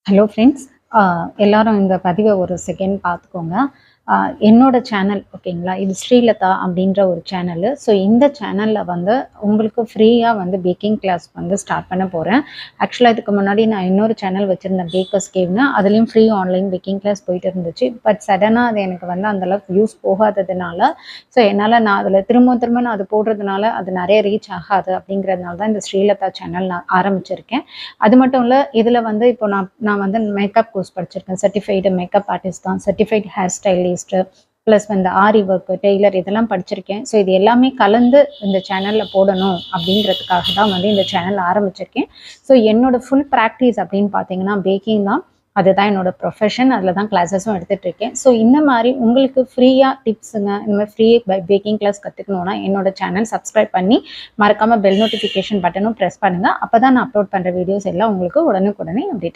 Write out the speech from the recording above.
Hello friends. எல்லாரும் இந்த பதிவை ஒரு செகண்ட் பார்த்துக்கோங்க. என்னோட சேனல் ஓகேங்களா, இது ஸ்ரீலதா அப்படின்ற ஒரு சேனலு. ஸோ இந்த சேனலில் வந்து உங்களுக்கு ஃப்ரீயாக வந்து பேக்கிங் கிளாஸ் வந்து ஸ்டார்ட் பண்ண போகிறேன். ஆக்சுவலாக இதுக்கு முன்னாடி நான் இன்னொரு சேனல் வச்சுருந்தேன், பேக்கர்ஸ் கேவ்னு. அதுலேயும் ஃப்ரீ ஆன்லைன் பேக்கிங் கிளாஸ் போயிட்டு இருந்துச்சு. பட் சடனாக அது எனக்கு வந்து அந்தளவுக்கு யூஸ் போகாததுனால, ஸோ என்னால் நான் அதில் திரும்ப நான் அது போடுறதுனால அது நிறைய ரீச் ஆகாது அப்படிங்கிறதுனால தான் இந்த ஸ்ரீலதா சேனல் நான் ஆரம்பிச்சிருக்கேன். அது மட்டும் இல்லை, இதில் வந்து இப்போ நான் வந்து மேக்கப் கோர்ஸ் படிச்சிருக்கேன். சர்டிஃபைடு மேக்கப் ஆர்டிஸ்ட் தான், சர்டிஃபைடு ஹேர் ஸ்டைலிஸ்ட்டு, ப்ளஸ் வந்து ஆரி ஒர்க்கு, டெய்லர் இதெல்லாம் படிச்சிருக்கேன். ஸோ இது எல்லாமே கலந்து இந்த சேனலில் போடணும் அப்படிங்கிறதுக்காக தான் வந்து இந்த சேனல் ஆரம்பிச்சிருக்கேன். ஸோ என்னோட ஃபுல் ப்ராக்டிஸ் அப்படின்னு பார்த்தீங்கன்னா பேக்கிங் தான். அதுதான் என்னோட ப்ரொஃபஷன். அதில் தான் கிளாஸஸும் எடுத்துகிட்டு இருக்கேன். ஸோ இந்த மாதிரி உங்களுக்கு ஃப்ரீயாக டிப்ஸுங்க, இந்த மாதிரி ஃப்ரீ பேக்கிங் கிளாஸ் கற்றுக்கணுன்னா என்னோட சேனல் சப்ஸ்கிரைப் பண்ணி மறக்காமல் பெல் நோட்டிஃபிகேஷன் பட்டனும் ப்ரெஸ் பண்ணுங்கள். அப்போ தான் நான் அப்லோட் பண்ணுற வீடியோஸ் எல்லாம் உங்களுக்கு உடனுக்குடனே அப்டேட்